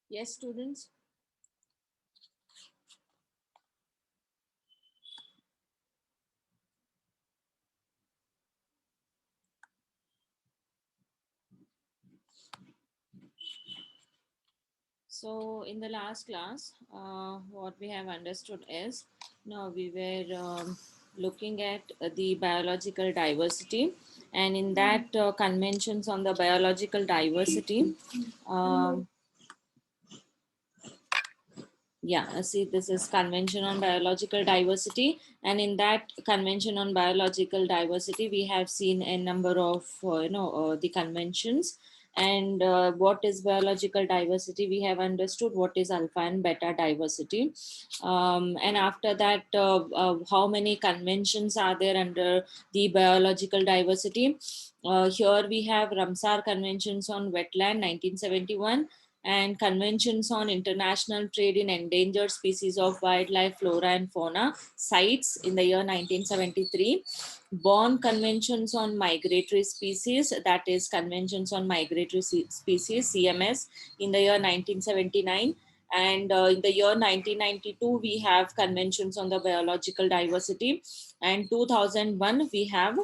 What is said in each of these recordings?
Yes, students. So in the last class, what we have understood is, now we were looking at the biological diversity, and in that conventions on the biological diversity, um, yeah, see, this is Convention on Biological Diversity, and in that Convention on Biological Diversity, we have seen a number of the conventions. And what is biological diversity? We have understood what is alpha and beta diversity, and after that, how many conventions are there under the biological diversity? Here we have Ramsar Conventions on Wetland, 1971, and conventions on international trade in endangered species of wildlife, flora and fauna, CITES, in the year 1973. Bonn Conventions on Migratory Species, that is Conventions on Migratory Species, CMS, in the year 1979. And in the year 1992, we have conventions on the biological diversity. And 2001, we have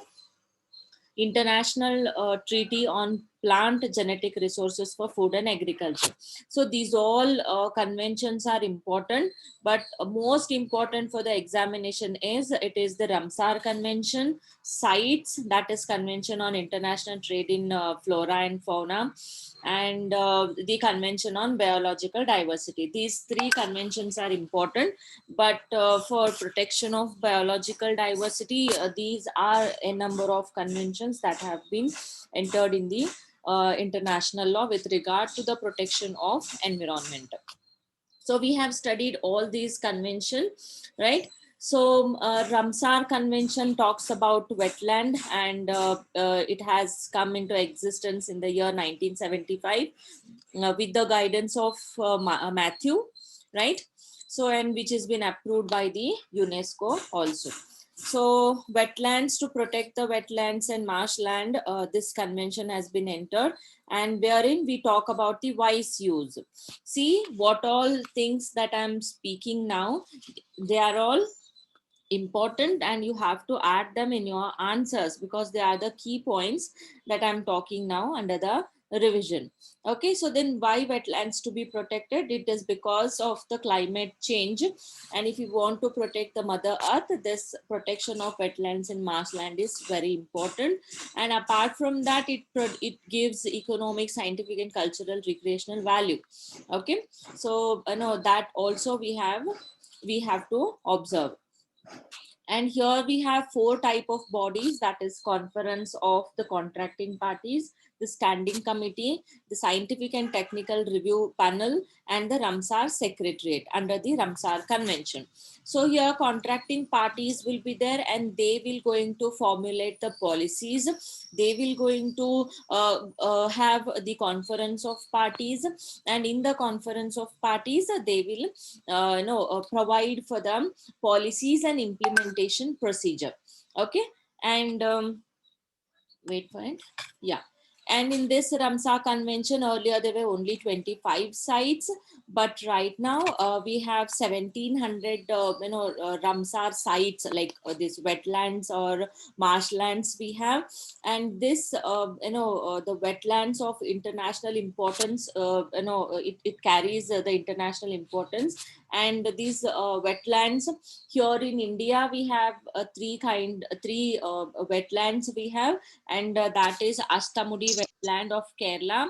International Treaty on Plant Genetic Resources for Food and Agriculture. So these all conventions are important, but most important for the examination is, it is the Ramsar Convention, CITES, that is Convention on International Trade in Flora and Fauna, and the Convention on Biological Diversity. These three conventions are important, but for protection of biological diversity, these are a number of conventions that have been entered in the international law with regard to the protection of environment. So we have studied all these conventions, right? So Ramsar Convention talks about wetland, and it has come into existence in the year 1975 with the guidance of Matthew, right? So, and which has been approved by the UNESCO also. So wetlands, to protect the wetlands and marshland, this convention has been entered, and wherein we talk about the wise use. See, what all things that I'm speaking now, they are all important, and you have to add them in your answers, because they are the key points that I'm talking now under the revision. Okay, so then why wetlands to be protected? It is because of the climate change, and if you want to protect the mother earth, this protection of wetlands and marshland is very important. And apart from that, it gives economic, scientific and cultural recreational value. Okay, so that also we have to observe. And here we have four type of bodies, that is conference of the contracting parties, the standing committee, the scientific and technical review panel, and the Ramsar secretariat under the Ramsar convention. So here contracting parties will be there, and they will going to formulate the policies. They will going to have the conference of parties, and in the conference of parties, they will provide for them policies and implementation procedure. Okay, and wait for it. Yeah. And in this Ramsar Convention, earlier there were only 25 sites, but right now we have 1700 Ramsar sites, like this wetlands or marshlands we have. And this the wetlands of international importance, it carries the international importance. And these wetlands, here in India we have three wetlands we have, and that is Astamudi wetland of Kerala,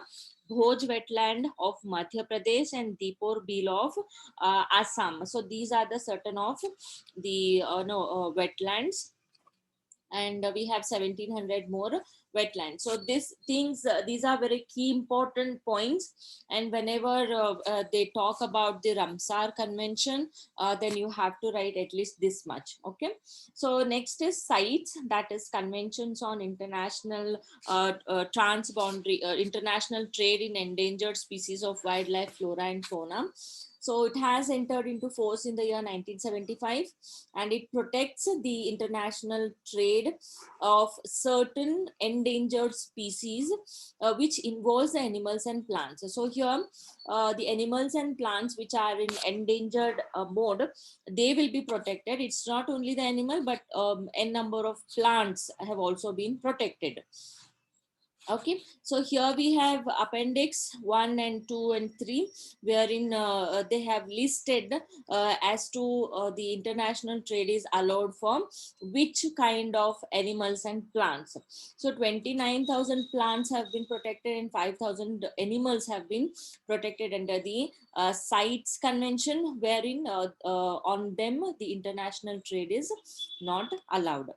Bhoj wetland of Madhya Pradesh, and Deepor Beel of Assam. So these are the certain of the wetlands, and we have 1700 more wetlands. So these are very key important points, and whenever they talk about the Ramsar convention, then you have to write at least this much. Okay, so next is CITES, that is conventions on international transboundary international trade in endangered species of wildlife, flora and fauna. So it has entered into force in the year 1975, and it protects the international trade of certain endangered species, which involves the animals and plants. So here, the animals and plants which are in endangered mode, they will be protected. It's not only the animal, but a number of plants have also been protected. Okay, so here we have appendix 1 and 2 and 3, wherein they have listed as to the international trade is allowed for which kind of animals and plants. So 29,000 plants have been protected and 5,000 animals have been protected under the CITES convention, wherein on them the international trade is not allowed.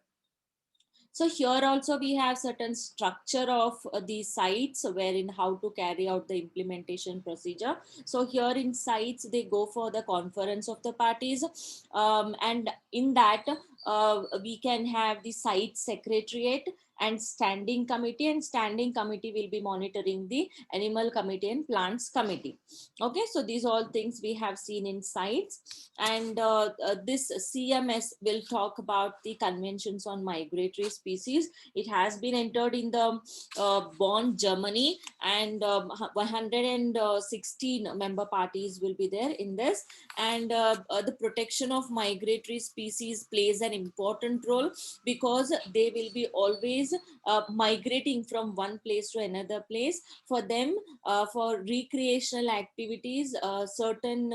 So here also we have certain structure of the sites wherein how to carry out the implementation procedure. So here in sites, they go for the conference of the parties, and in that we can have the site secretariat and standing committee, and standing committee will be monitoring the animal committee and plants committee. Okay, so these all things we have seen in sites. And this CMS will talk about the conventions on migratory species. It has been entered in the Bonn, Germany, and 116 member parties will be there in this. And the protection of migratory species plays an important role, because they will be always migrating from one place to another place. For them, for recreational activities, certain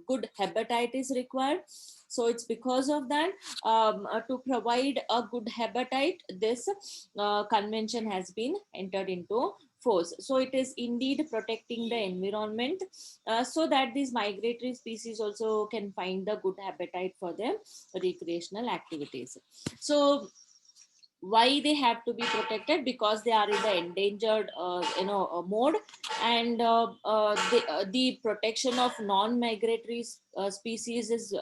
good habitat is required. So it's because of that, to provide a good habitat, this convention has been entered into force. So it is indeed protecting the environment, so that these migratory species also can find the good habitat for their recreational activities. So why they have to be protected? Because they are in the endangered mode. And the protection of non-migratory species is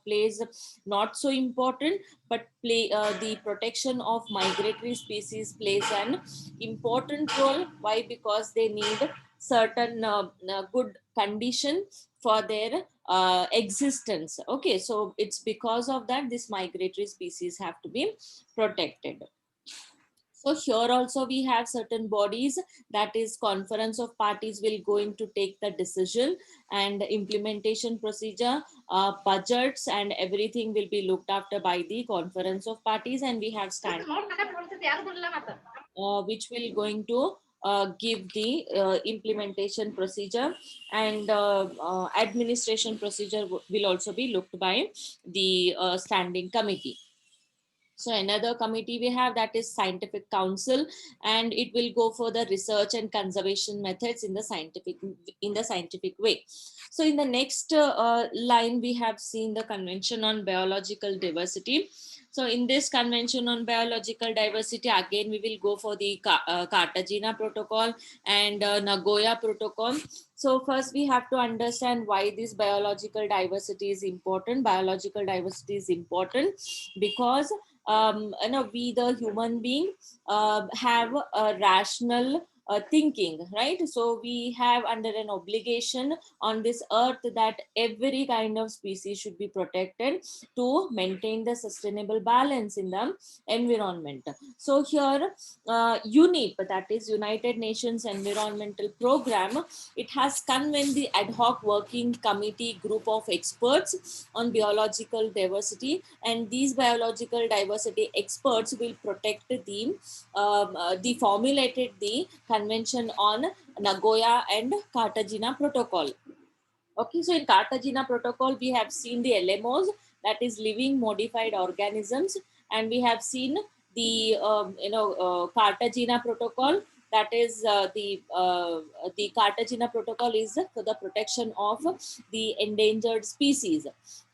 plays not so important, but the protection of migratory species plays an important role. Why? Because they need certain good condition for their existence. Okay, so it's because of that this migratory species have to be protected. So here also we have certain bodies, that is conference of parties will going to take the decision, and implementation procedure, budgets and everything will be looked after by the conference of parties. And we have stand which will going to give the implementation procedure, and administration procedure will also be looked by the standing committee. So another committee we have, that is scientific council, and it will go for the research and conservation methods in the scientific way. So in the next line, we have seen the convention on biological diversity. So in this convention on biological diversity, again we will go for the Cartagena protocol and Nagoya protocol. So first we have to understand why this biological diversity is important. Biological diversity is important because we the human being have a rational thinking, right? So we have under an obligation on this earth that every kind of species should be protected to maintain the sustainable balance in the environment. So here UNEP, that is United Nations Environmental Program, it has convened the ad hoc working committee group of experts on biological diversity, and these biological diversity experts will protect the formulated the convention on Nagoya and Cartagena protocol. Okay, so in Cartagena protocol, we have seen the LMOs, that is living modified organisms, and we have seen the Cartagena protocol, that is the Cartagena protocol is for the protection of the endangered species.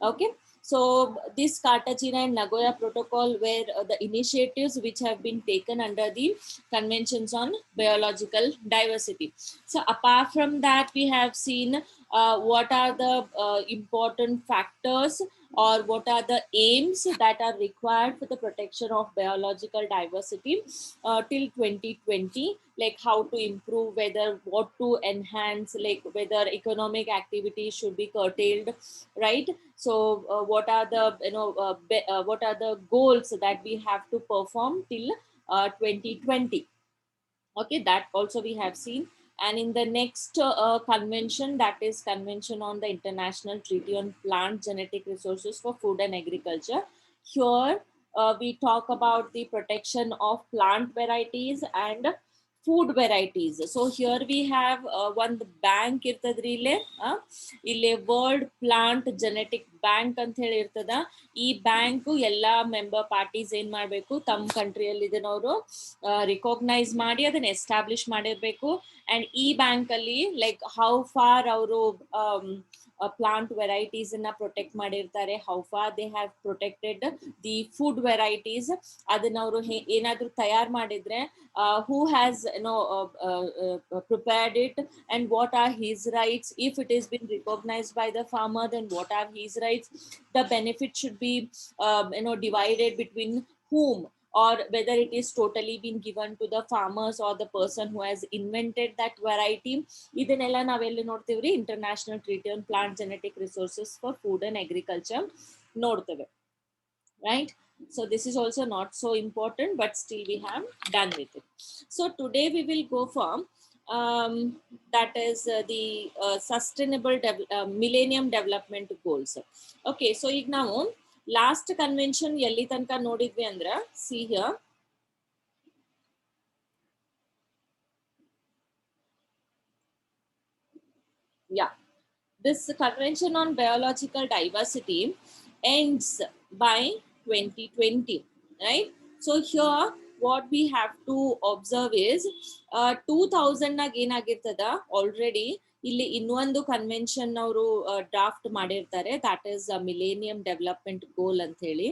Okay, so this Cartagena and Nagoya protocol were the initiatives which have been taken under the conventions on biological diversity. So apart from that, we have seen what are the important factors or what are the aims that are required for the protection of biological diversity till 2020, like how to improve, whether what to enhance, like whether economic activity should be curtailed, right? So what are the what are the goals that we have to perform till 2020? Okay, that also we have seen. And in the next convention, that is convention on the international treaty on plant genetic resources for food and agriculture, here we talk about the protection of plant varieties and food varieties. So here we have one bank irtadri ille world plant genetic bank ಅಂತ ಹೇಳಿ ಇರ್ತದ. ಈ bank ಎಲ್ಲಾ member parties ಏನ್ ಮಾಡ್ಬೇಕು, ತಮ್ಮ ಕಂಟ್ರಿಯಲ್ಲಿ ಇದನ್ನವರು recognised ಮಾಡಿ ಅದನ್ನ ಎಸ್ಟಾಬ್ಲಿಷ್ ಮಾಡಿರ್ಬೇಕು. ಅಂಡ್ ಈ ಬ್ಯಾಂಕ್ ಅಲ್ಲಿ ಲೈಕ್ ಹೌ ಫಾರ್ ಅವರು ಪ್ಲಾಂಟ್ ವೆರೈಟೀಸ್ ಅನ್ನ ಪ್ರೊಟೆಕ್ಟ್ ಮಾಡಿರ್ತಾರೆ, how far they have protected the food varieties, ಅದನ್ನ ಅವರು ಏನಾದ್ರೂ ತಯಾರು ಮಾಡಿದ್ರೆ who has prepared it, and what are his rights. If it has been recognized by the farmer, then what are his rights. The benefit should be divided between whom, or whether it is totally been given to the farmers or the person who has invented that variety. ಇದನ್ನೆಲ್ಲ ನಾವೆಲ್ಲಿ ನೋಡ್ತೀವ್ರಿ, international treaty on plant genetic resources for food and agriculture ನೋಡ್ತೇವೆ, right? So this is also not so important, but still we have done with it. So today we will go for that is the sustainable millennium development goals. Okay, so ಈಗ ನಾವು last convention ಎಲ್ಲಿ ತನಕ ನೋಡಿದ್ವಿ ಅಂದ್ರೆ, see here, yeah, this convention on biological diversity ends by 2020, right? So here what we have to observe is 2000 ನಾಗ ಏನಾಗಿರ್ತದ, already ಇಲ್ಲಿ ಇನ್ನೊಂದು ಕನ್ವೆನ್ಷನ್ ಅವರು ಡ್ರಾಫ್ಟ್ ಮಾಡಿರ್ತಾರೆ, that is millennium development goal ಅಂತ ಹೇಳಿ.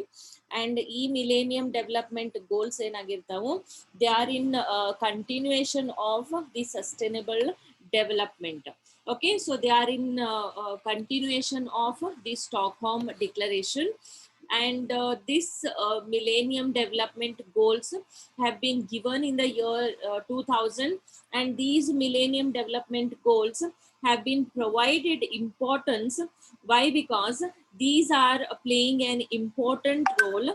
ಅಂಡ್ ಈ ಮಿಲೇನಿಯಂ ಡೆವಲಪ್ಮೆಂಟ್ ಗೋಲ್ಸ್ ಏನಾಗಿರ್ತಾವು, they are in continuation of the sustainable development. Okay, so they are in continuation of the Stockholm Declaration, and this millennium development goals have been given in the year 2000, and these millennium development goals have been provided importance. Why? Because these are playing an important role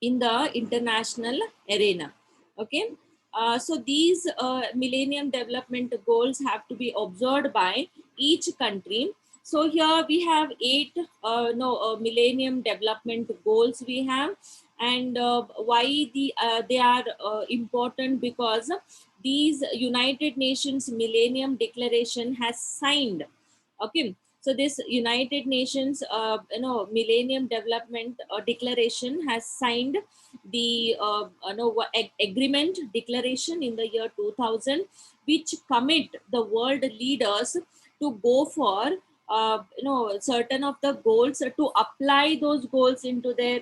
in the international arena. Okay, so these millennium development goals have to be observed by each country. So here we have 8 millennium development goals we have. And why they are important? Because these United Nations Millennium Declaration has signed. Okay, so this United Nations Millennium Development Declaration has signed the agreement declaration in the year 2000, which commit the world leaders to go for certain of the goals, to apply those goals into their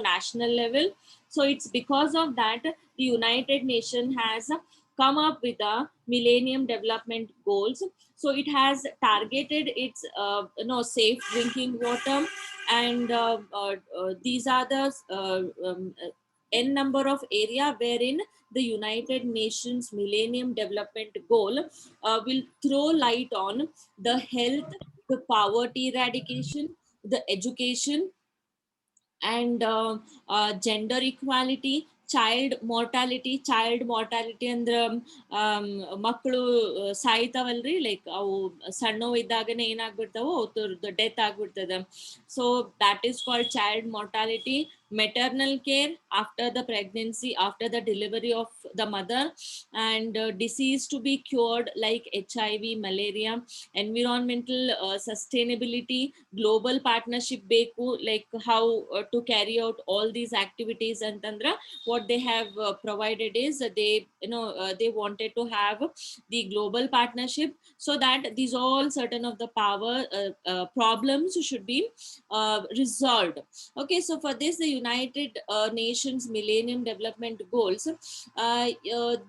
national level. So it's because of that the United Nations has come up with the Millennium Development Goals. So it has targeted its safe drinking water, and these are the n number of area wherein the United Nations Millennium Development Goal will throw light on the health, the poverty eradication, the education, and gender equality, child mortality ಅಂದ್ರೆ ಮಕ್ಕಳು ಸಾಯ್ತಾವಲ್ರಿ, like ಅವು ಸಣ್ಣವು ಇದ್ದಾಗನೇ ಏನಾಗ್ಬಿಡ್ತಾವೋ ಅವ್ರದ್ದು death ಆಗ್ಬಿಡ್ತದೆ. So that is called child mortality. Maternal care after the pregnancy, after the delivery of the mother, and disease to be cured like HIV, malaria, environmental sustainability, global partnership ಬೇಕು, like how to carry out all these activities. Antandra what they have provided is they wanted to have the global partnership, so that these all certain of the power problems should be resolved. Okay, so for this the United Nations Millennium Development Goals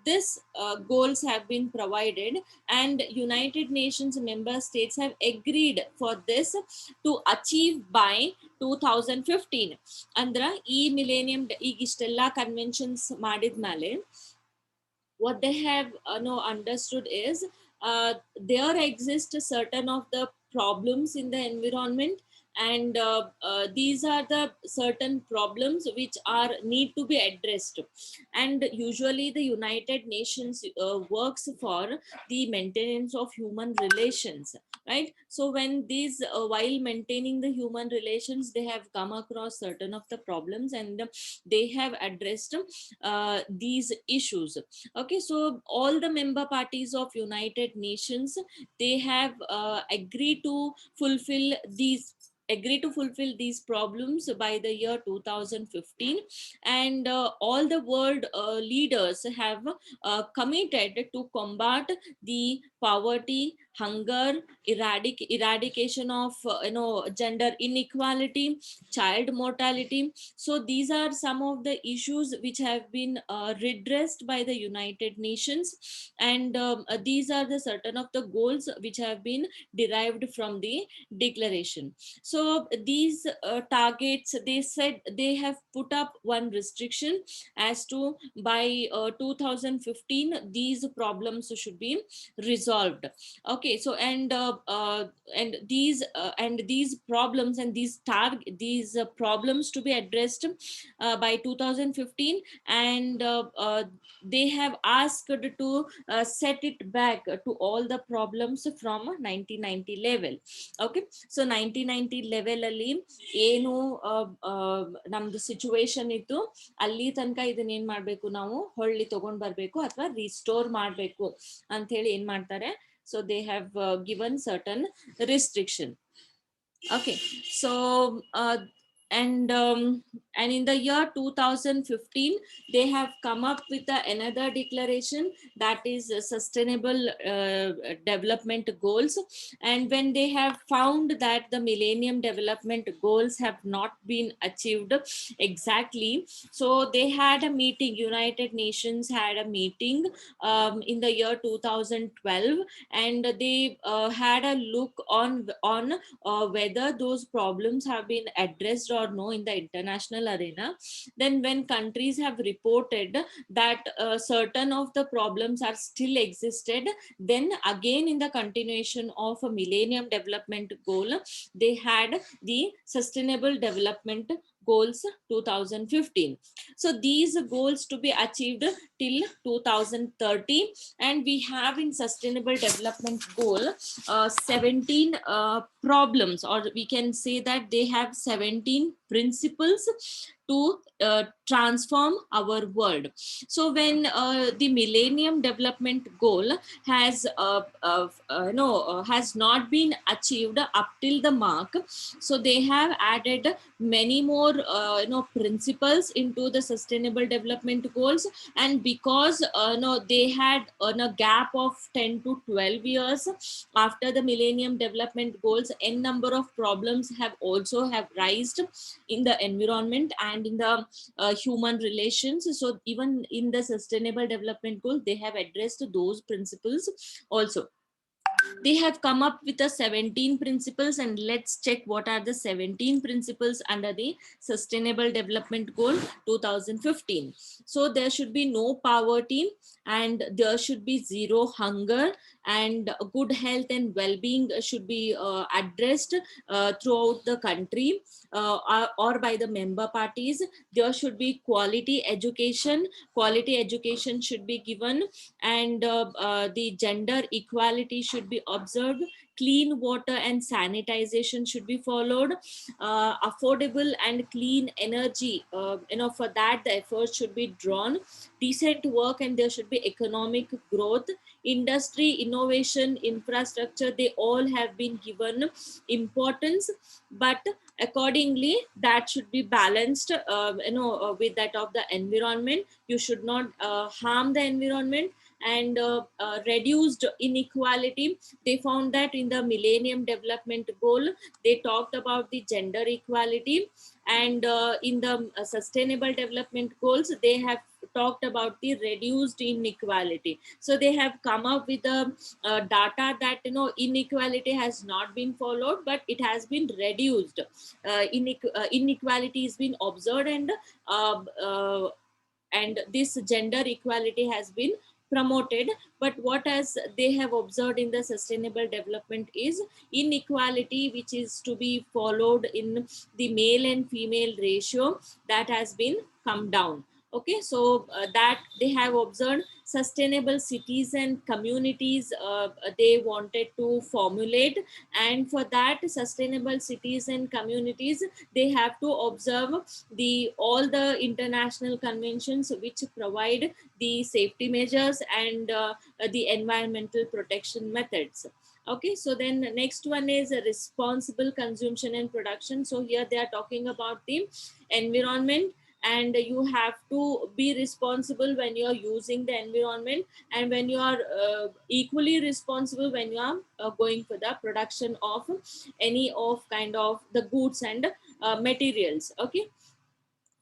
this goals have been provided, and United Nations member states have agreed for this to achieve by 2015. ಅಂದ್ರ ಈ millennium ಈಗ ಇಷ್ಟೆಲ್ಲ conventions ಮಾಡಿದ್ಮೇಲೆ what they have no understood is there exist certain of the problems in the environment, and these are the certain problems which are need to be addressed, and usually the United Nations works for the maintenance of human relations, right? So when these while maintaining the human relations, they have come across certain of the problems, and they have addressed these issues. Okay, so all the member parties of United Nations, they have agreed to fulfill these problems by the year 2015, and all the world leaders have committed to combat the poverty, hunger, eradication of gender inequality, child mortality. So these are some of the issues which have been redressed by the United Nations, and these are the certain of the goals which have been derived from the declaration. So these targets, they said they have put up one restriction as to by 2015 these problems should be resolved. Okay, so and these problems and these problems to be addressed by 2015, and they have asked to set it back to all the problems from 1990 level. Okay, so 1990 level ಅಲ್ಲಿ ಏನು ನಮ್ದು situation ಇತ್ತು, ಅಲ್ಲಿ ತನಕ ಇದನ್ನ ಏನ್ ಮಾಡ್ಬೇಕು, ನಾವು ಹೊಳ್ಳಿ ತಗೊಂಡ್ ಬರ್ಬೇಕು ಅಥವಾ ರಿಸ್ಟೋರ್ ಮಾಡ್ಬೇಕು ಅಂತ ಹೇಳಿ ಏನ್ ಮಾಡ್ತಾರೆ. So they have given certain restriction. Okay, so and in the year 2015 they have come up with another declaration, that is sustainable development goals. And when they have found that the millennium development goals have not been achieved exactly, so they had a meeting, United Nations had a meeting in the year 2012, and they had a look on whether those problems have been addressed or no in the international arena. Then when countries have reported that certain of the problems are still existed, then again in the continuation of a millennium development goal, they had the sustainable development goals 2015. So these goals to be achieved till 2030, and we have in sustainable development goal 17 problems, or we can say that they have 17 principles to transform our world. So when the millennium development goal has has not been achieved up till the mark, so they have added many more principles into the sustainable development goals. And because they had a gap of 10 to 12 years after the millennium development goals, n number of problems have also have raised in the environment and in the human relations. So even in the sustainable development goal, they have addressed those principles also. They have come up with the 17 principles, and let's check what are the 17 principles under the sustainable development goal 2015. So there should be no poverty, and there should be zero hunger, and good health and well-being should be addressed throughout the country or by the member parties. There should be quality education should be given, and the gender equality should be observed. Clean water and sanitization should be followed. Affordable and clean energy, for that the efforts should be drawn. Decent work, and there should be economic growth. Industry, innovation, infrastructure, they all have been given importance, but accordingly that should be balanced with that of the environment. You should not harm the environment. And reduced inequality, they found that in the millennium development goal they talked about the gender equality, and in the sustainable development goals they have talked about the reduced inequality. So they have come up with a data that, inequality has not been followed, but it has been reduced. Inequality has been observed, uh, uh, and this gender equality has been promoted. But what as they have observed in the sustainable development is inequality which is to be followed in the male and female ratio, that has been come down. Okay, so that they have observed sustainable cities and communities, they wanted to formulate. And for that sustainable cities and communities, they have to observe the all the international conventions which provide the safety measures and the environmental protection methods. Okay, so then the next one is a responsible consumption and production. So here they are talking about the environment, and you have to be responsible when you are using the environment, and when you are equally responsible when you are going for the production of any of kind of the goods and materials. Okay,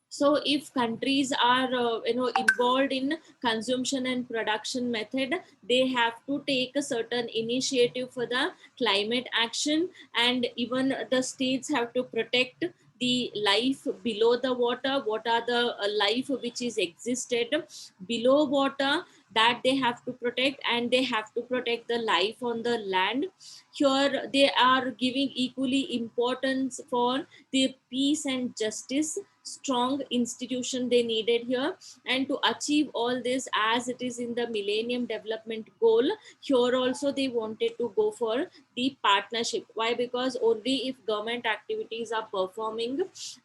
so if countries are involved in consumption and production method, they have to take a certain initiative for the climate action. And even the states have to protect the life below the water. What are the life which is existed below water, that they have to protect, and they have to protect the life on the land. Here they are giving equally importance for the peace and justice, strong institution they needed here. And to achieve all this, as it is in the Millennium Development Goal, here also they wanted to go for the partnership. Why? Because only if government activities are performing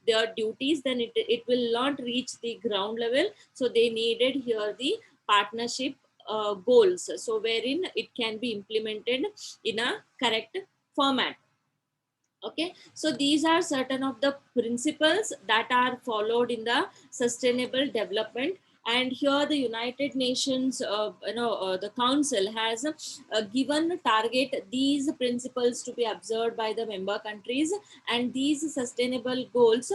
their duties, then it will not reach the ground level. So they needed here the partnership goals, so wherein it can be implemented in a correct format. Okay, so these are certain of the principles that are followed in the sustainable development. And here the United Nations, the council has given target these principles to be observed by the member countries, and these sustainable goals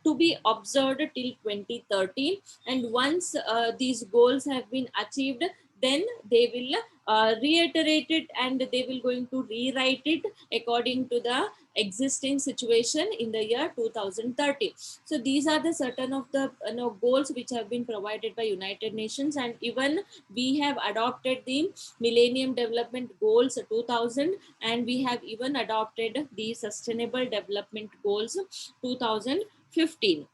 to be observed till 2030. And once these goals have been achieved, then they will reiterate it, and they will going to rewrite it according to the existing situation in the year 2030. So these are the certain of the goals which have been provided by United Nations. And even we have adopted the Millennium Development Goals 2000, and we have even adopted the Sustainable Development Goals 2015.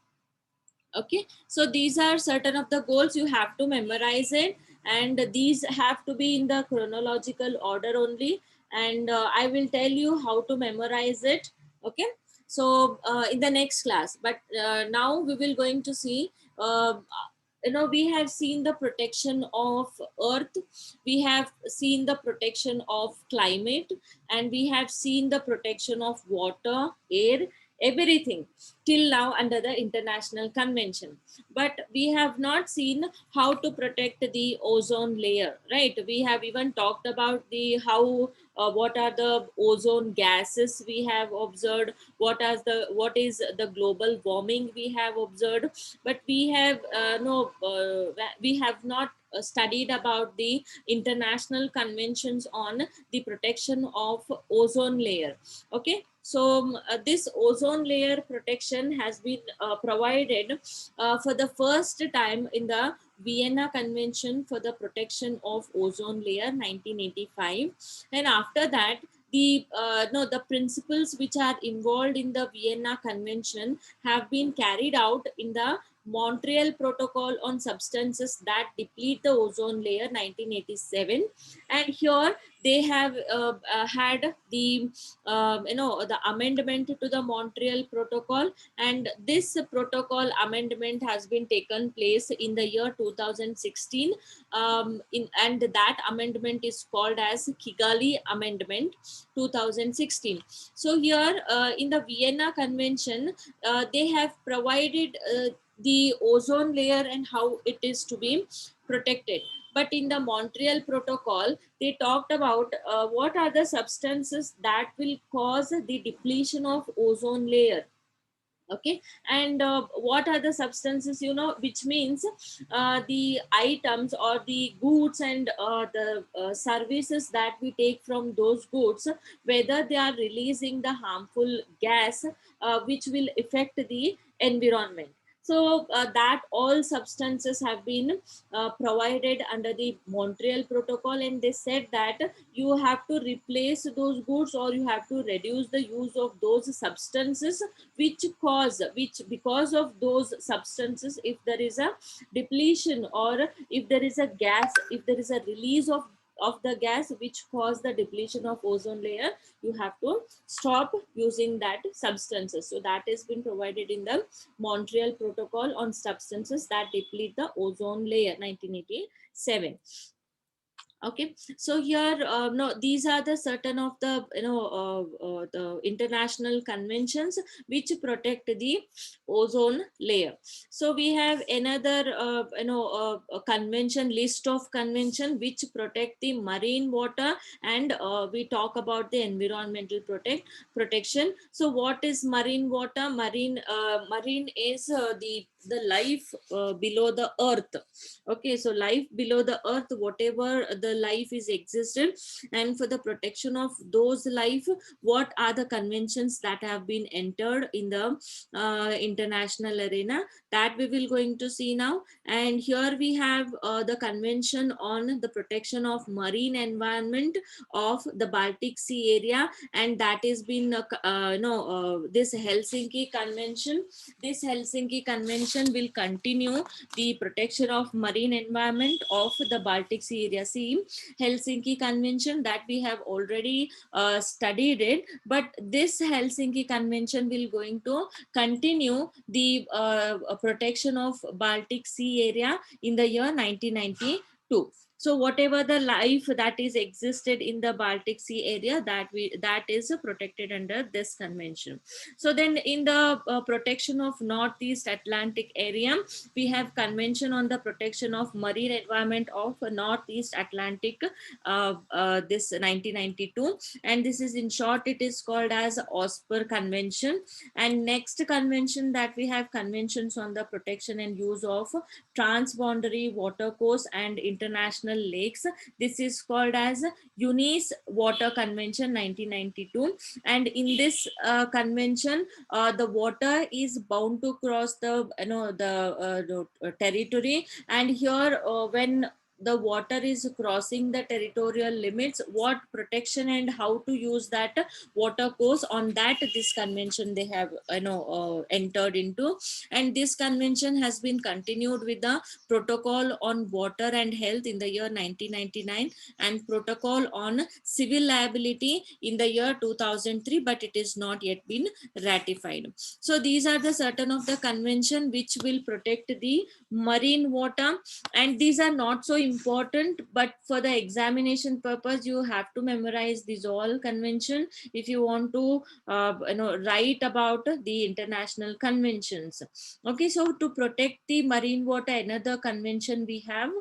Okay, so these are certain of the goals, you have to memorize it, and these have to be in the chronological order only. And I will tell you how to memorize it. Okay, so in the next class. But now we will going to see, we have seen the protection of earth, we have seen the protection of climate, and we have seen the protection of water, air, everything till now under the international convention. But we have not seen how to protect the ozone layer, right? We have even talked about the how what are the ozone gases we have observed, what is the global warming we have observed. But we have no we have not studied about the international conventions on the protection of ozone layer. Okay, so this ozone layer protection has been provided for the first time in the Vienna Convention for the protection of ozone layer 1985. And after that, the no the principles which are involved in the Vienna Convention have been carried out in the Montreal Protocol on substances that deplete the ozone layer 1987. And here they have had the the amendment to the Montreal Protocol. And this protocol amendment has been taken place in the year 2016, and that amendment is called as Kigali Amendment 2016. So here in the Vienna Convention, they have provided the ozone layer and how it is to be protected. But in the Montreal Protocol, they talked about what are the substances that will cause the depletion of ozone layer. Okay. And what are the substances, which means the items or the goods and the services that we take from those goods, whether they are releasing the harmful gas which will affect the environment. So that all substances have been provided under the Montreal Protocol, and they said that you have to replace those goods, or you have to reduce the use of those substances which because of those substances, if there is a depletion, or if there is a gas, if there is a release of the gas which cause the depletion of ozone layer, you have to stop using that substances. So that has been provided in the Montreal Protocol on substances that deplete the ozone layer, 1987. Okay. So here, no, these are the certain of the the international conventions which protect the ozone layer. So we have another a convention, list of convention which protect the marine water, and we talk about the environmental protection. So what is marine water? Marine is the life below the earth. Okay, so life below the earth, whatever the life is existed, and for the protection of those life, what are the conventions that have been entered in the international arena, that we will going to see now. And here we have the convention on the protection of marine environment of the Baltic Sea area, and that has been this Helsinki convention will continue the protection of marine environment of the Baltic Sea area. See, Helsinki Convention that we have already studied it, but this Helsinki Convention will going to continue the protection of Baltic Sea area in the year 1992. So whatever the life that is existed in the Baltic Sea area, that is protected under this convention. So then in the protection of Northeast Atlantic area, we have convention on the protection of marine environment of Northeast Atlantic, this 1992, and this is in short, it is called as OSPAR convention. And next convention that we have, conventions on the protection and use of transboundary watercourse and international lakes. This is called as UNIS Water Convention 1992, and in this convention, the water is bound to cross the territory, and here when the water is crossing the territorial limits, what protection and how to use that water course, on that this convention they have entered into. And this convention has been continued with the protocol on water and health in the year 1999, and protocol on civil liability in the year 2003, but it is not yet been ratified. So these are the certain of the convention which will protect the marine water, and these are not so important, but for the examination purpose you have to memorize these all convention if you want to write about the international conventions. Okay, so to protect the marine water, another convention we have,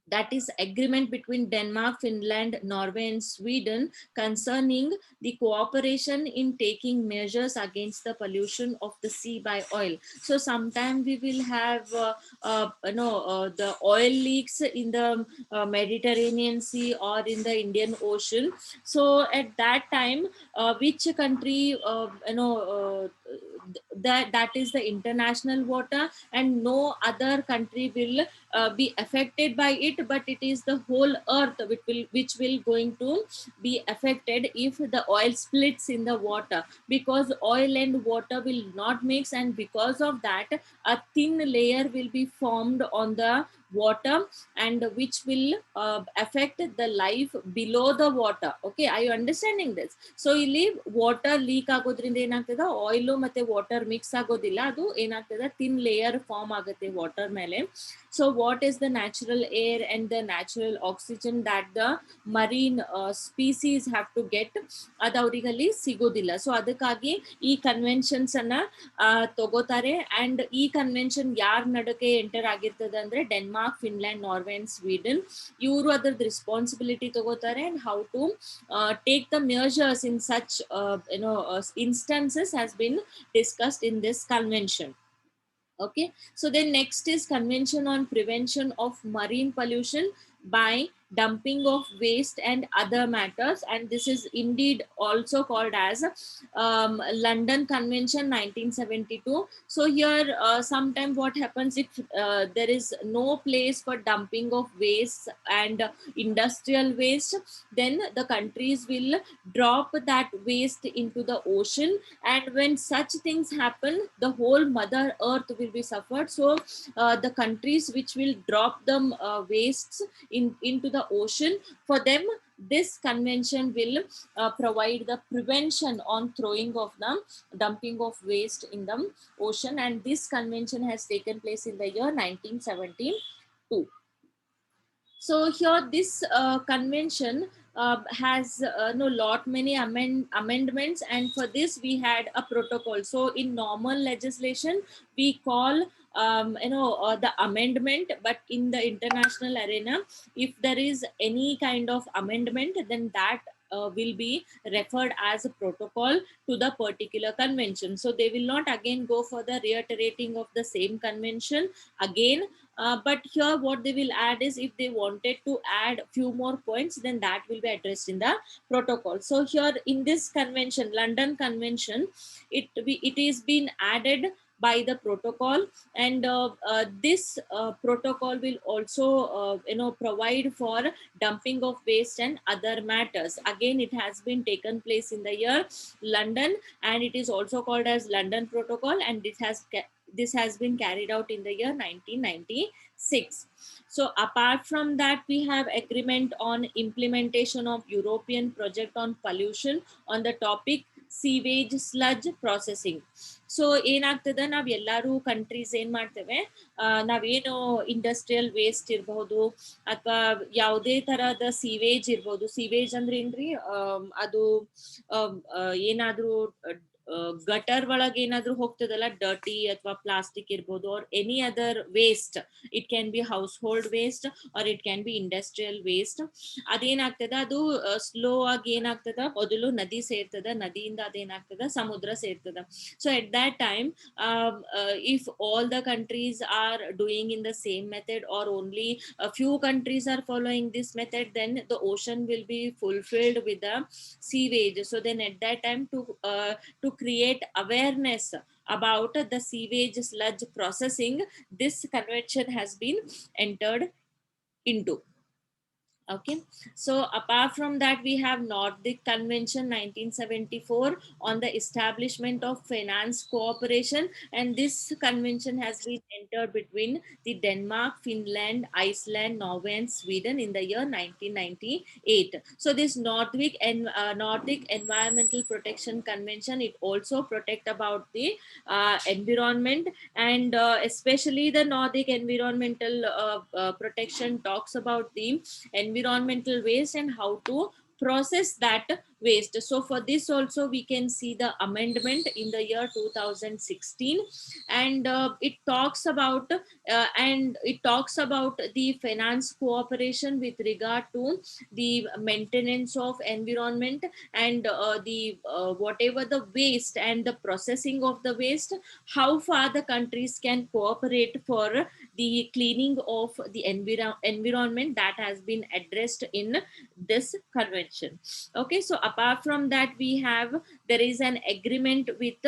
that is agreement between Denmark, Finland, Norway and Sweden concerning the cooperation in taking measures against the pollution of the sea by oil. So sometime we will have the oil leaks in the Mediterranean Sea or in the Indian Ocean. So at that time, which country that is the international water, and no other country will be affected by it, but it is the whole earth which will going to be affected if the oil splits in the water, because oil and water will not mix, and because of that a thin layer will be formed on the water, and which will affect the life below the water. Okay, are you understanding this? So ಇಲ್ಲಿ water leak ಆಗೋದ್ರಿಂದ ಏನಾಗ್ತದ, oil ಮತ್ತೆ water mix ಆಗೋದಿಲ್ಲ, ಅದು ಏನಾಗ್ತದ thin layer form ಆಗುತ್ತೆ water ಮೇಲೆ. So what is the natural air and the natural oxygen that the marine species have to get, ಅದು ಅವರಿಗಲ್ಲಿ ಸಿಗೋದಿಲ್ಲ. ಸೊ ಅದಕ್ಕಾಗಿ ಈ ಕನ್ವೆನ್ಷನ್ಸ್ ಅನ್ನ ತಗೋತಾರೆ. ಅಂಡ್ ಈ ಕನ್ವೆನ್ಷನ್ ಯಾರ ನಡುಕೆ ಎಂಟರ್ ಆಗಿರ್ತದೆ ಅಂದ್ರೆ Denmark, Finland, Norway and Sweden, ಇವರು ಅದ್ರದ್ದು ರೆಸ್ಪಾನ್ಸಿಬಿಲಿಟಿ ತಗೋತಾರೆ. And how to take the measures in such instances has been discussed discussed in this convention. Okay, so then next is convention on prevention of marine pollution by dumping of waste and other matters, and this is indeed also called as London Convention 1972. So here sometime what happens if there is no place for dumping of waste and industrial waste, then the countries will drop that waste into the ocean, and when such things happen, the whole mother earth will be suffered. So the countries which will drop them wastes into the ocean, for them this convention will provide the prevention on throwing of the dumping of waste in the ocean, and this convention has taken place in the year 1972. So here this convention has no lot many amendments, and for this we had a protocol. So in normal legislation we call the amendment, but in the international arena, if there is any kind of amendment, then that will be referred as a protocol to the particular convention. So they will not again go for the reiterating of the same convention again, but here what they will add is, if they wanted to add few more points, then that will be addressed in the protocol. So here in this convention, London Convention, it is been added by the protocol, and this protocol will also provide for dumping of waste and other matters. Again, it has been taken place in the year London, and it is also called as London Protocol, and this has been carried out in the year 1996. So apart from that, we have agreement on implementation of European project on pollution on the topic sewage sludge processing. So ಏನಾಗ್ತದೆ, ನಾವ್ ಎಲ್ಲಾರು countries ಏನ್ ಮಾಡ್ತೇವೆ, ನಾವೇನು industrial waste ಇರಬಹುದು ಅಥವಾ ಯಾವುದೇ ತರಹದ ಸೀವೇಜ್ ಇರ್ಬೋದು. ಸೀವೇಜ್ ಅಂದ್ರೆ ಏನ್ರಿ, ಅದು ಏನಾದ್ರೂ ಗಟರ್ ಒಳಗೆ ಏನಾದ್ರೂ ಹೋಗ್ತದಲ್ಲ, ಡರ್ಟಿ ಅಥವಾ ಪ್ಲಾಸ್ಟಿಕ್ ಇರ್ಬೋದು, or any other waste. It can be household waste or it can be industrial waste. ಅದೇನಾಗ್ತದ, ಅದು ಸ್ಲೋ ಆಗಿ ಏನಾಗ್ತದ, ಮೊದಲು ನದಿ ಸೇರ್ತದ, ನದಿಯಿಂದ ಅದೇನಾಗ್ತದ ಸಮುದ್ರ ಸೇರ್ತದ. So at that time, if all the countries are doing in the same method, or only a few countries are following this method, then the ocean will be fulfilled with the sewage. So then at that time, to create awareness about the sewage sludge processing, this convention has been entered into. Okay, so apart from that, we have Nordic Convention 1974 on the establishment of finance cooperation, and this convention has been entered between the Denmark, Finland, Iceland, Norway and Sweden in the year 1998. So this Nordic Environmental Protection Convention, it also protect about the environment, and especially the Nordic Environmental Protection talks about the environmental waste and how to process that waste. So for this also we can see the amendment in the year 2016, and it talks about the finance cooperation with regard to the maintenance of environment, and the whatever the waste and the processing of the waste, how far the countries can cooperate for the cleaning of the environment, that has been addressed in this convention. Okay, so apart from that, there is an agreement with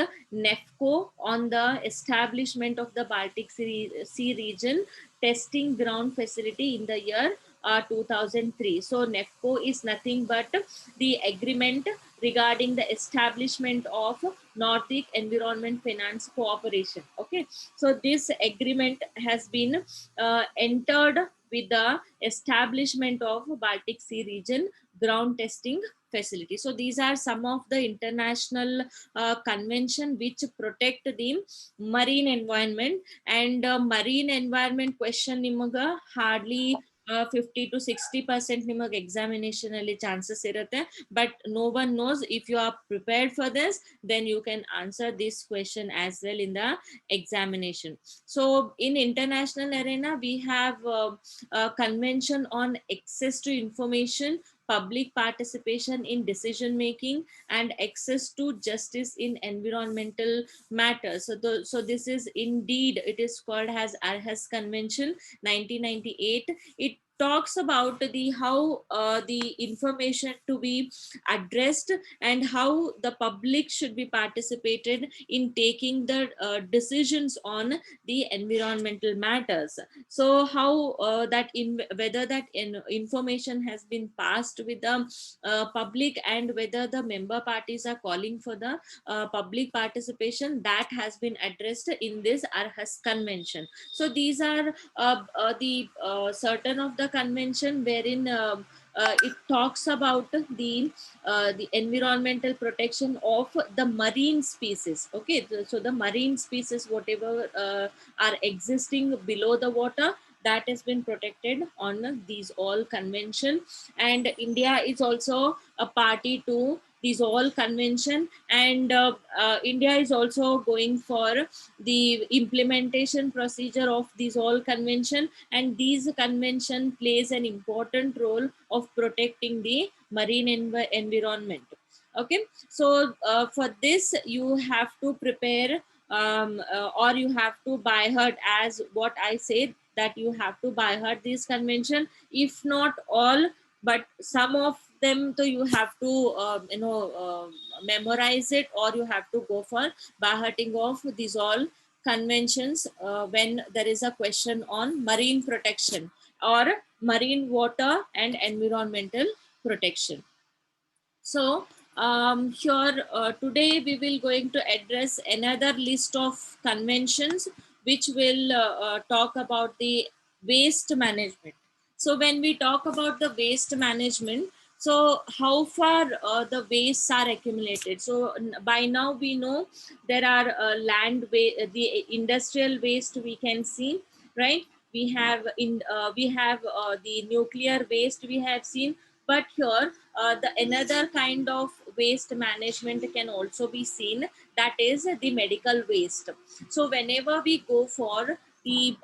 NEFCO on the establishment of the Baltic Sea region testing ground facility in the year 2003. So NEFCO is nothing but the agreement regarding the establishment of Nordic Environment Finance Cooperation. Okay, so this agreement has been entered with the establishment of Baltic Sea region ground testing facility. So these are some of the international convention which protect the marine environment, and marine environment question nimaga hardly 50 to 60% ನಿಮಗೆ examination ಅಲ್ಲಿ chances ಇರುತ್ತೆ. But no one knows, if you are prepared for this, then you can answer this question as well in the examination. So in international arena, we have a convention on access to information public participation in decision making, and access to justice in environmental matters. So this is indeed, it is called as Aarhus Convention 1998. It talks about the how the information to be addressed, and how the public should be participated in taking the decisions on the environmental matters. So how that in whether that information has been passed with the public, and whether the member parties are calling for the public participation, that has been addressed in this Aarhus Convention. So these are the certain of the convention wherein it talks about the environmental protection of the marine species. Okay, so the marine species, whatever are existing below the water, that has been protected on these all convention. And India is also a party to these all convention, and India is also going for the implementation procedure of these all convention, and these convention plays an important role of protecting the marine environment. Okay, so for this you have to prepare, or you have to by heart, as what I said, that you have to by heart this convention, if not all, but some of them. So you have to memorize it, or you have to go for by hearting of these all conventions when there is a question on marine protection or marine water and environmental protection. So here today we will going to address another list of conventions which will talk about the waste management. So when we talk about the waste management, so how far the wastes are accumulated. So by now we know there are the industrial waste we can see, right? We have the nuclear waste we have seen, but here the another kind of waste management can also be seen, that is the medical waste. So whenever we go for the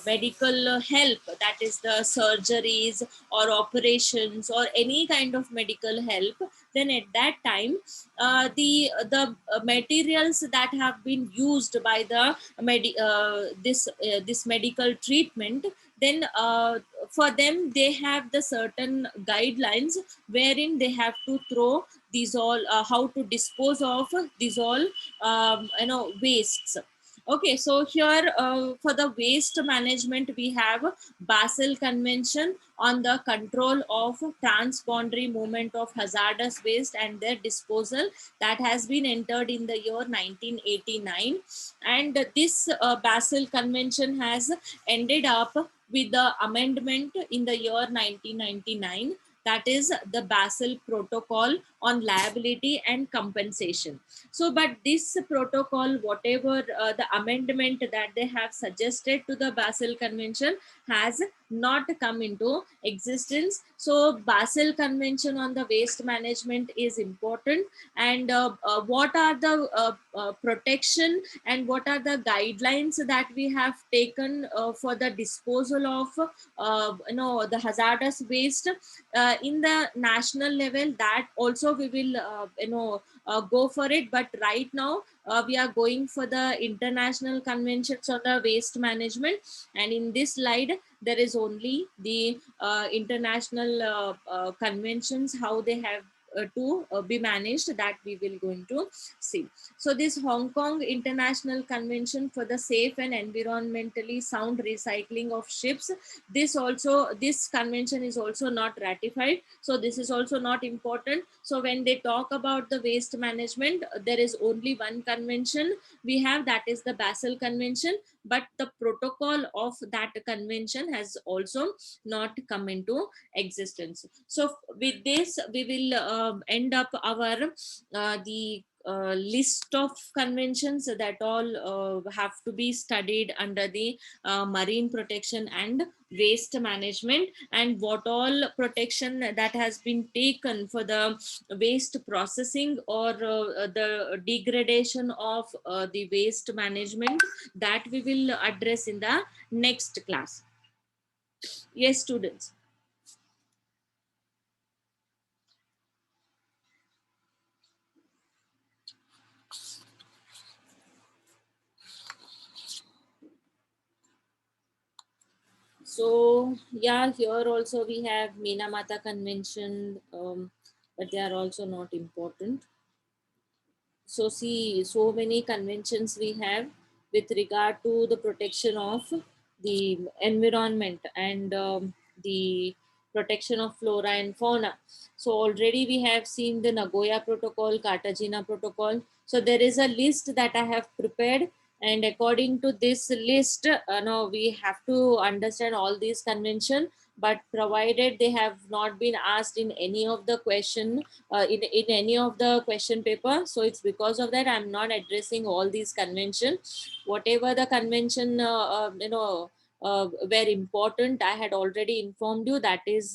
medical help, that is the surgeries or operations or any kind of medical help, then at that time the materials that have been used by the this medical treatment, then for them they have the certain guidelines wherein they have to throw these all how to dispose of these all wastes. Okay, so here for the waste management we have Basel Convention on the control of transboundary movement of hazardous waste and their disposal, that has been entered in the year 1989. And this Basel Convention has ended up with the amendment in the year 1999, that is the Basel Protocol on liability and compensation. So but this protocol, whatever the amendment that they have suggested to the Basel Convention, has not come into existence. So Basel Convention on the waste management is important, and what are the protection and what are the guidelines that we have taken for the disposal of the hazardous waste in the national level, that also we will go for it. But right now we are going for the international conventions on the waste management, and in this slide there is only the international conventions, how they have to be managed, that we will going to see. So this Hong Kong International Convention for the safe and environmentally sound recycling of ships, this convention is also not ratified, so this is also not important. So when they talk about the waste management, there is only one convention we have, that is the Basel Convention, but the protocol of that convention has also not come into existence. So with this we will end up our the list of conventions that all have to be studied under the marine protection and waste management, and what all protection that has been taken for the waste processing or the degradation of the waste management, that we will address in the next class. Yes, students. So yeah, here also we have Minamata Convention, but they are also not important. So see, so many conventions we have with regard to the protection of the environment and the protection of flora and fauna. So already we have seen the Nagoya Protocol, Cartagena Protocol. So there is a list that I have prepared, and according to this list, no, we have to understand all these convention. But provided they have not been asked in any of the question, in any of the question paper, so it's because of that I'm not addressing all these convention. Whatever the convention were important, I had already informed you. That is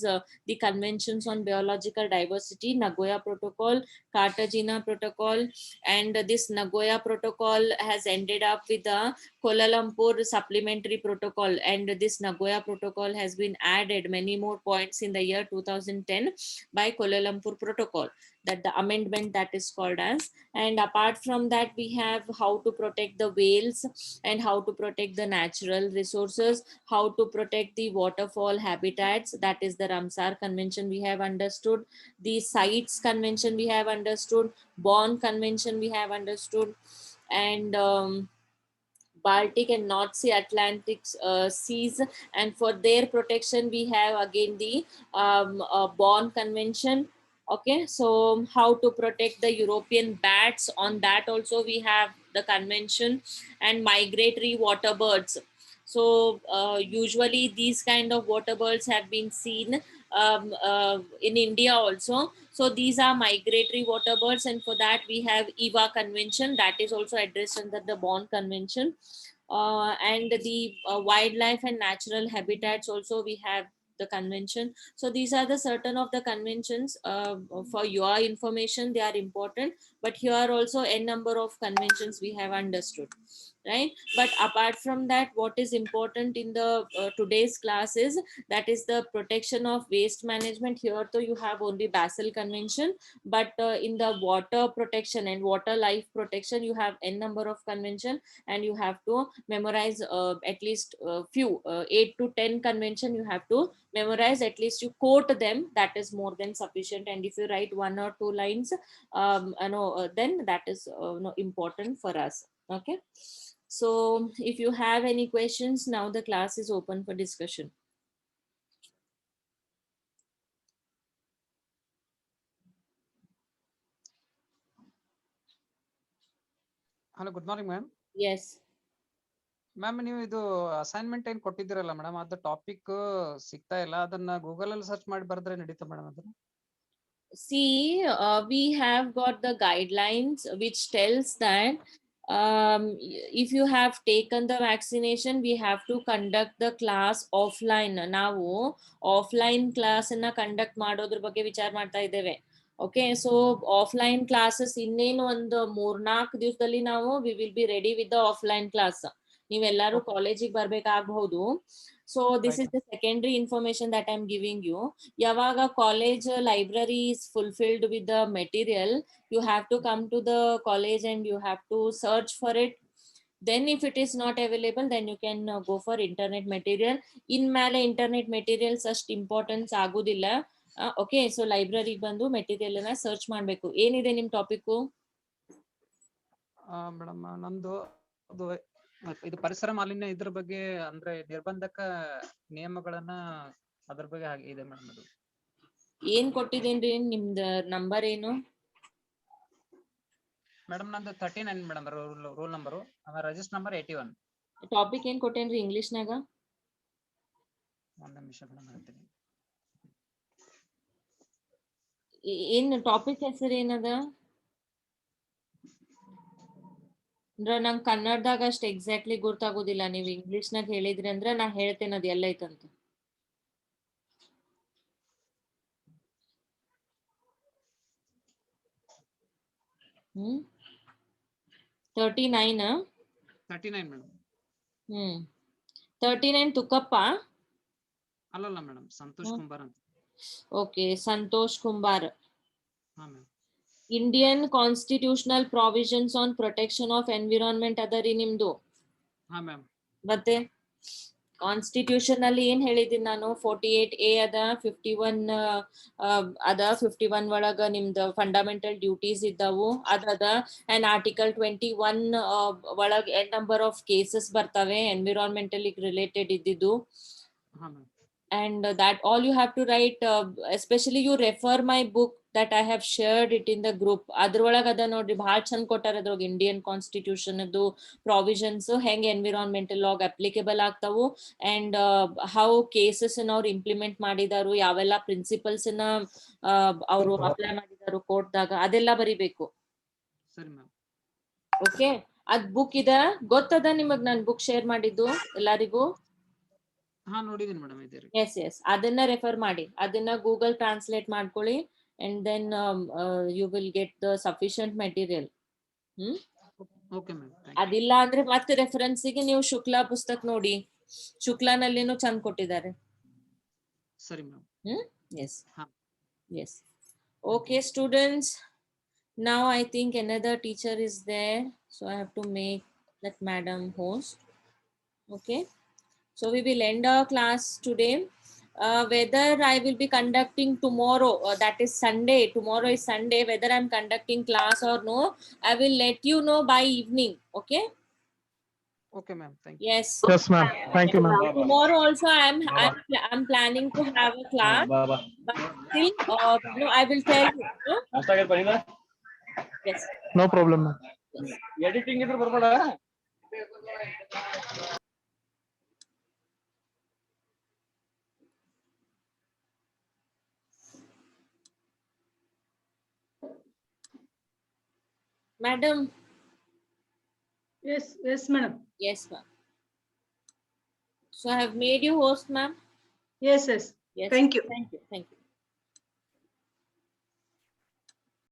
the conventions on biological diversity, Nagoya Protocol, Cartagena Protocol, and this Nagoya Protocol has ended up with the Kuala Lumpur supplementary protocol, and this Nagoya Protocol has been added many more points in the year 2010 by Kuala Lumpur Protocol, that the amendment that is called as. And apart from that, we have how to protect the whales and how to protect the natural resources, how to protect the waterfall habitats, that is the Ramsar Convention we have understood, the sites convention we have understood, Bonn Convention we have understood, and Baltic and North Sea, Atlantic seas, and for their protection, we have again the Bonn Convention. Okay, so how to protect the European bats? On that also we have the convention, and migratory water birds. So usually these kind of water birds have been seen in India also. So these are migratory water birds, and for that we have EVA Convention, that is also addressed under the Bonn Convention. And the wildlife and natural habitats also we have the convention. So these are the certain of the conventions. For your information, they are important, but here also n number of conventions we have understood, right? But apart from that, what is important in the today's class is, that is the protection of waste management. Here though you have only Basel Convention, but in the water protection and water life protection, you have n number of convention, and you have to memorize at least few 8 to 10 convention you have to memorize. At least you quote them, that is more than sufficient. And if you write one or two lines, then that is important for us. Okay, so if you have any questions, now the class is open for discussion. Hello, good morning ma'am. Yes. Ma'am, ನೀವು ಇದು assignment ಏನ್ ಕೊಟ್ಟಿದ್ದೀರಲ್ಲ madam, ಅದು topic ಸಿಗ್ತಾ ಇಲ್ಲ. ಅದನ್ನ Google ಅಲ್ಲಿ search ಮಾಡಿ ಬರೆದ್ರೆ ನಡೀತಾ ಮೇಡಮ್? ಅದನ್ನ See, we have got the guidelines which tells that if you have taken the vaccination, we have to conduct the class offline. ನಾವು ಆಫ್ಲೈನ್ ಕ್ಲಾಸ್ ಅನ್ನ ಕಂಡಕ್ಟ್ ಮಾಡೋದ್ರ ಬಗ್ಗೆ ವಿಚಾರ ಮಾಡ್ತಾ ಇದ್ದೇವೆ. ಓಕೆ, ಸೊ ಆಫ್ಲೈನ್ ಕ್ಲಾಸಸ್ ಇನ್ನೇನು ಒಂದು 3-4 ದಿವಸದಲ್ಲಿ ನಾವು we will be ready with the offline class. ನೀವೆಲ್ಲರೂ ಕಾಲೇಜಿಗೆ ಬರ್ಬೇಕಾಗಬಹುದು. So this is the secondary information that I am giving you. ಯಾವಾಗ college library is fulfilled with the material, you have to come to the college and you have to search for it. Then if it is not available, then you can go for internet material. In ಮೇಲೆ internet materials ಅಷ್ಟು importance ಆಗುದಿಲ್ಲ. Okay, so ಲೈಬ್ರರಿಗೆ ಬಂದು material ಅನ್ನ search ಮಾಡಬೇಕು. ಏನಿದೆ ನಿಮ್ topic? Madam, ನಂದು ಇದು ಪರಿಸರ ಮಾಲಿನ್ಯ, ಇದ್ರ ಬಗ್ಗೆ ಅಂದ್ರೆ ನಿರ್ಬಂಧಕ ನಿಯಮಗಳನ್ನ ಅದ್ರ ಬಗ್ಗೆ ಇದೆ ಮೇಡಮ್. ಅದು ಏನ್ ಕೊಟ್ಟಿದ್ದೇನ್ರಿ? ನಿಮ್ದು ನಂಬರ್ ಏನು ಮೇಡಮ್? ನಂದು 39 madam, rule number. Register number 81. Topic ಏನ್ ಕೊಟ್ಟೇನ್ರಿ ಇಂಗ್ಲಿಷ್ನಾಗ? ಒಂದ್ ನಿಮಿಷ ಮೇಡಮ್ ಹೇಳ್ತೀನಿ. ಏನ್ ಟಾಪಿಕ್ ಹೆಸರು ಏನದ? ಅಂದ್ರೆ ನಂಗೆ ಕನ್ನಡದಾಗ ಅಷ್ಟು ಎಕ್ಸಾಕ್ಟ್ಲಿ ಗೊತ್ತಾಗೋದಿಲ್ಲ. ನೀವು ಇಂಗ್ಲಿಷ್ನಾಗ ಹೇಳಿದ್ರಿ ಅಂದ್ರೆ ನಾ ಹೇಳ್ತೇನೆ ಅದು ಎಲ್ಲ ಐತಂತ. 39 ಮೇಡಮ್. 39 ತುಕ್ಕಪ್ಪ? ಅಲ್ಲಲ್ಲ ಮೇಡಮ್, ಸಂತೋಷ್ ಕುಂಬಾರ್ ಅಂತ. ಓಕೆ, ಸಂತೋಷ್ ಕುಂಬಾರ್. ಹಾ ma'am. Indian constitutional provisions on protection of environment ಅದರಿ ನಿಮ್ದು? ಹಾ ಮ್ಯಾಮ್. ಮತ್ತೆ ಕಾನ್ಸ್ಟಿಟ್ಯೂಷನ್ ಅಲ್ಲಿ ಏನ್ ಹೇಳಿದೀನಿ ನಾನು 48A ಅದ 51 ಅದ 51 ಒಳಗ ನಿಮ್ದು ಫಂಡಮೆಂಟಲ್ ಡ್ಯೂಟೀಸ್ ಇದ್ದಾವು ಅದದ ಅಂಡ್ ಆರ್ಟಿಕಲ್ 21 ಒಳಗ ನಂಬರ್ ಆಫ್ ಕೇಸಸ್ ಬರ್ತವೆ ಎನ್ವಿರಾನ್ಮೆಂಟಲ್ ರಿಲೇಟೆಡ್ ಇದ್ದಿದ್ದು. ಹಾ ma'am. And that all you have to write, especially you refer my book that I have shared it in the group. ಅದ್ರೊಳಗ ಅದ ನೋಡ್ರಿ ಭಾಳ ಚಂದ ಕೊಟ್ಟಾರ ಅದ್ರೊಳಗ ಇಂಡಿಯನ್ ಕಾನ್ಸ್ಟಿಟ್ಯೂಷನ್ ಅದು ಪ್ರಾವಿಷನ್ಸ್ ಹೆಂಗ್ ಎನ್ವಿರಾನ್ಮೆಂಟಲ್ ಲಾಗ್ ಅಪ್ಲಿಕೇಬಲ್ ಆಗ್ತಾವು ಅಂಡ್ ಹೌ ಕೇಸಸ್ ಅವ್ರು ಇಂಪ್ಲಿಮೆಂಟ್ ಮಾಡಿದಾರು, ಯಾವೆಲ್ಲ ಪ್ರಿನ್ಸಿಪಲ್ಸ್ ಅವರು ಅಪ್ಲೈ ಮಾಡಿದಾರು ಕೋರ್ಟ್ದಾಗ, ಅದೆಲ್ಲ ಬರಿಬೇಕು. ಸರಿ ಮ್ಯಾಮ್. ಓಕೆ, ಅದ್ ಬುಕ್ ಇದ ಗೊತ್ತದ ನಿಮಗ್ ನಾನ್ ಬುಕ್ ಶೇರ್ ಮಾಡಿದ್ದು ಎಲ್ಲರಿಗೂ? ಹಾ ನೋಡಿದೀನಿ ಮೇಡಮ್ ಇದೆ. ಎಸ್ ಎಸ್, ಅದನ್ನ ರೆಫರ್ ಮಾಡಿ, ಅದನ್ನ ಗೂಗಲ್ ಟ್ರಾನ್ಸ್ಲೇಟ್ ಮಾಡ್ಕೊಳ್ಳಿ and then you will get the sufficient material. Okay ma'am. ಅದಿಲ್ಲ ಅಂದ್ರೆ ಮತ್ತೆ ರೆಫರೆನ್ಸಿಗೆ ನೀವು ಶುಕ್ಲಾ ಪುಸ್ತಕ ನೋಡಿ, ಶುಕ್ಲಾನಲ್ಲಿನೂ ಚಂದ ಕೊಟ್ಟಿದ್ದಾರೆ. ಸರಿ ma'am. Yes yes. Okay students, now I think another teacher is there, so I have to make that madam host. Okay, so we will end our class today. Whether I will be conducting tomorrow, that is Sunday, tomorrow is Sunday, whether I'm conducting class or no, I will let you know by evening. Okay. Okay ma'am, thank you. Yes. Yes ma'am, thank you ma'am. Tomorrow also I'm planning to have a class, but still no, I will tell you. No? Yes. No problem ma'am. Editing ಇದ್ರೆ ಬರ್ಬೇಡ. Madam. Yes, madam. Yes, ma'am. So I have made you host, ma'am. Yes. Yes. Thank you. Thank you. Thank you.